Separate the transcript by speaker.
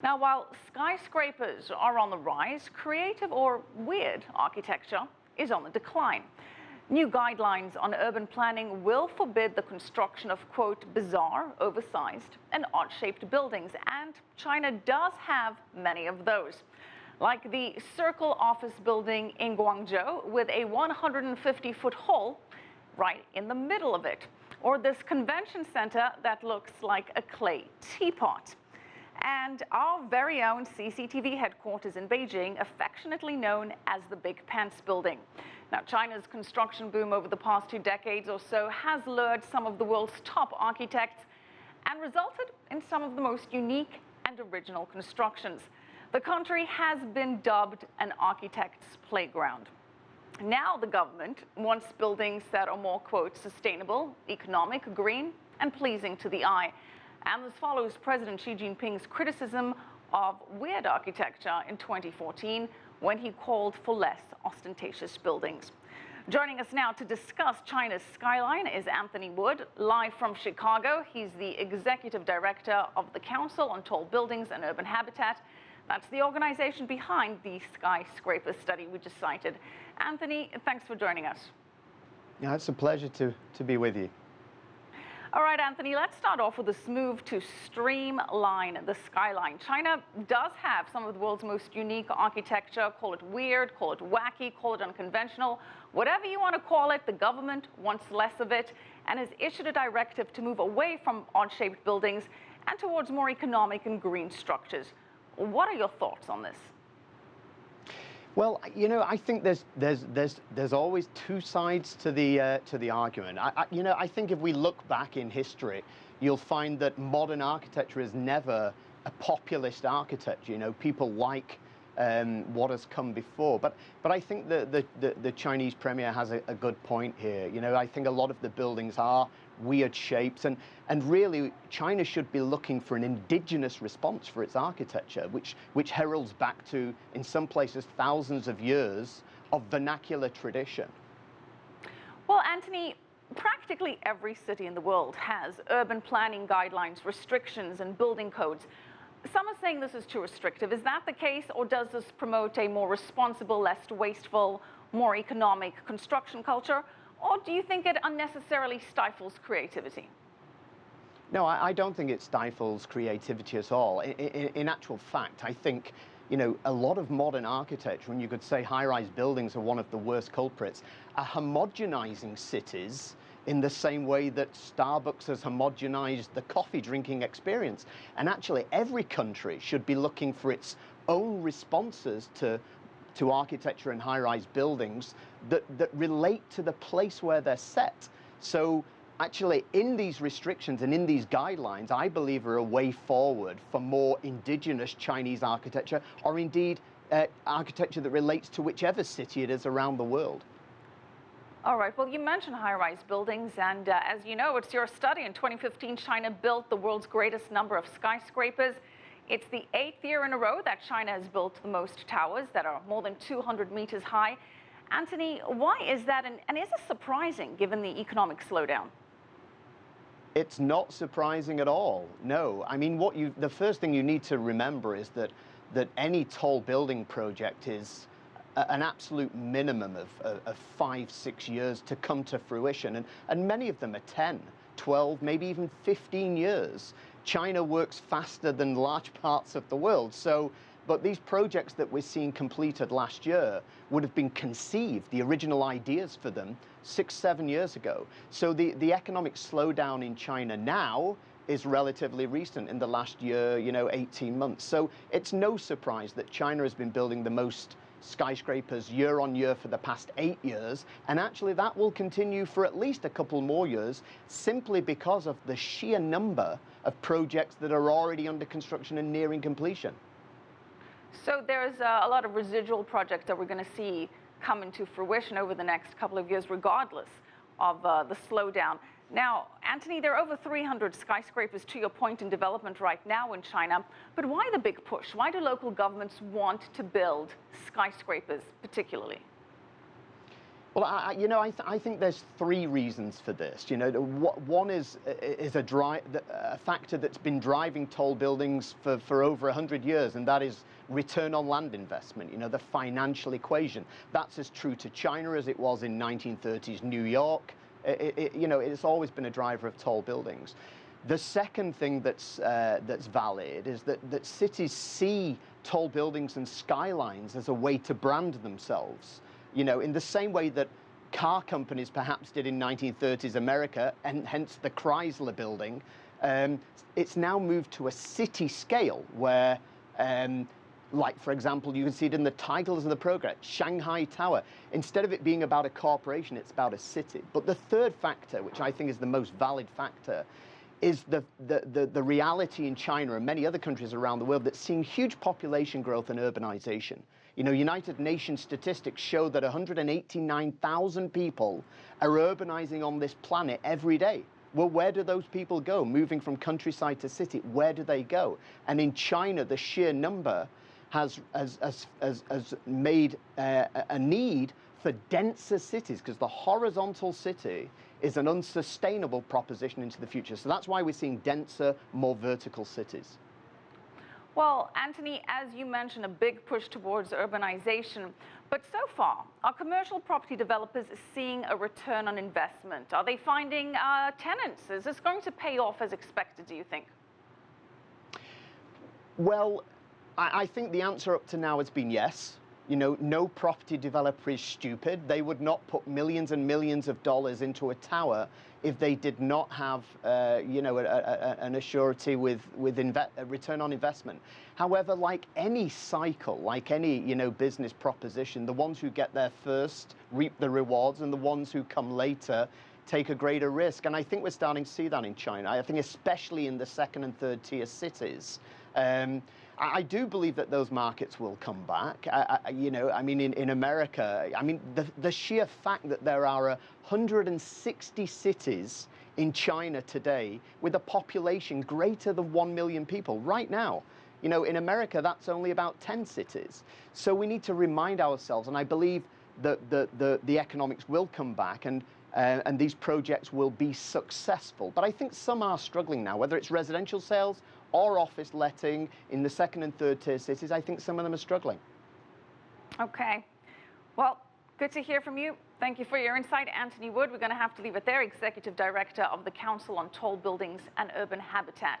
Speaker 1: Now, while skyscrapers are on the rise, creative or weird architecture is on the decline. New guidelines on urban planning will forbid the construction of, quote, bizarre, oversized, and odd-shaped buildings, and China does have many of those. Like the Circle office building in Guangzhou with a 150-foot hole right in the middle of it, or this convention center that looks like a clay teapot. And our very own CCTV headquarters in Beijing, affectionately known as the Big Pants building. Now, China's construction boom over the past 2 decades or so has lured some of the world's top architects and resulted in some of the most unique and original constructions. The country has been dubbed an architect's playground. Now the government wants buildings that are more, quote, sustainable, economic, green, and pleasing to the eye. And this follows President Xi Jinping's criticism of weird architecture in 2014 when he called for less ostentatious buildings. Joining us now to discuss China's skyline is Antony Wood, live from Chicago. He's the executive director of the Council on Tall Buildings and Urban Habitat. That's the organization behind the skyscraper study we just cited. Anthony, thanks for joining us.
Speaker 2: Yeah, it's a pleasure to be with you.
Speaker 1: All right, Anthony, let's start off with this move to streamline the skyline. China does have some of the world's most unique architecture. Call it weird, call it wacky, call it unconventional. Whatever you want to call it, the government wants less of it and has issued a directive to move away from odd-shaped buildings and towards more economic and green structures. What are your thoughts on this?
Speaker 2: Well, you know, I think there's always two sides to the argument. I think if we look back in history, you'll find that modern architecture is never a populist architecture. You know, people like what has come before. But I think the Chinese premier has a good point here. You know, I think a lot of the buildings are weird shapes, and really China should be looking for an indigenous response for its architecture, which heralds back to, in some places, thousands of years of vernacular tradition.
Speaker 1: Well, Anthony, practically every city in the world has urban planning guidelines, restrictions, and building codes. Some are saying this is too restrictive. Is that the case, or does this promote a more responsible, less wasteful, more economic construction culture? Or do you think it unnecessarily stifles creativity?
Speaker 2: No, I don't think it stifles creativity at all. In actual fact, I think, you know, a lot of modern architecture, and you could say high-rise buildings are one of the worst culprits, are homogenizing cities in the same way that Starbucks has homogenized the coffee drinking experience. And actually, every country should be looking for its own responses to architecture and high-rise buildings that relate to the place where they're set. So actually, in these restrictions and in these guidelines, I believe are a way forward for more indigenous Chinese architecture, or indeed architecture that relates to whichever city it is around the world.
Speaker 1: All right, well, you mentioned high-rise buildings, and as you know, it's your study. In 2015, China built the world's greatest number of skyscrapers. It's the 8th year in a row that China has built the most towers that are more than 200 meters high. Anthony, why is that, and is it surprising given the economic slowdown?
Speaker 2: It's not surprising at all, no. I mean, the first thing you need to remember is that any tall building project is an absolute minimum of 5-6 years to come to fruition, and many of them are 10, 12, maybe even 15 years. China works faster than large parts of the world. But these projects that we're seeing completed last year would have been conceived, the original ideas for them, 6-7 years ago. So the economic slowdown in China now is relatively recent, in the last year, 18 months. So it's no surprise that China has been building the most skyscrapers year on year for the past 8 years, and actually that will continue for at least a couple more years, simply because of the sheer number of projects that are already under construction and nearing completion.
Speaker 1: So there's a lot of residual projects that we're going to see come into fruition over the next couple of years, regardless of the slowdown. Now, Anthony, there are over 300 skyscrapers, to your point, in development right now in China. But why the big push? Why do local governments want to build skyscrapers particularly?
Speaker 2: Well, I think there's three reasons for this. One is a factor that's been driving tall buildings for over 100 years, and that is return on land investment, the financial equation. That's as true to China as it was in 1930s New York. It's always been a driver of tall buildings. The second thing that's valid is that cities see tall buildings and skylines as a way to brand themselves. In the same way that car companies perhaps did in 1930s America, and hence the Chrysler building, it's now moved to a city scale where, like, for example, you can see it in the titles of the program, Shanghai Tower. Instead of it being about a corporation, it's about a city. But the third factor, which I think is the most valid factor, is the reality in China and many other countries around the world that's seeing huge population growth and urbanization. United Nations statistics show that 189,000 people are urbanizing on this planet every day. Well, where do those people go? Moving from countryside to city, where do they go? And in China, the sheer number has made a need for denser cities, because the horizontal city is an unsustainable proposition into the future. So that's why we're seeing denser, more vertical cities.
Speaker 1: Well, Antony, as you mentioned, a big push towards urbanization. But so far, are commercial property developers seeing a return on investment? Are they finding tenants? Is this going to pay off as expected, do you think?
Speaker 2: Well, I think the answer up to now has been yes. No property developer is stupid. They would not put millions and millions of dollars into a tower if they did not have, an assurity with return on investment. However, like any cycle, like any, business proposition, the ones who get there first reap the rewards, and the ones who come later take a greater risk. And I think we're starting to see that in China. I think especially in the second and third tier cities. I do believe that those markets will come back. In America, the sheer fact that there are 160 cities in China today with a population greater than 1 million people right now. In America, that's only about 10 cities. So we need to remind ourselves, and I believe that the economics will come back, and these projects will be successful. But I think some are struggling now, whether it's residential sales or office letting in the second and third tier cities. I think some of them are struggling.
Speaker 1: Okay. Well, good to hear from you. Thank you for your insight, Antony Wood. We're going to have to leave it there, Executive Director of the Council on Tall Buildings and Urban Habitat.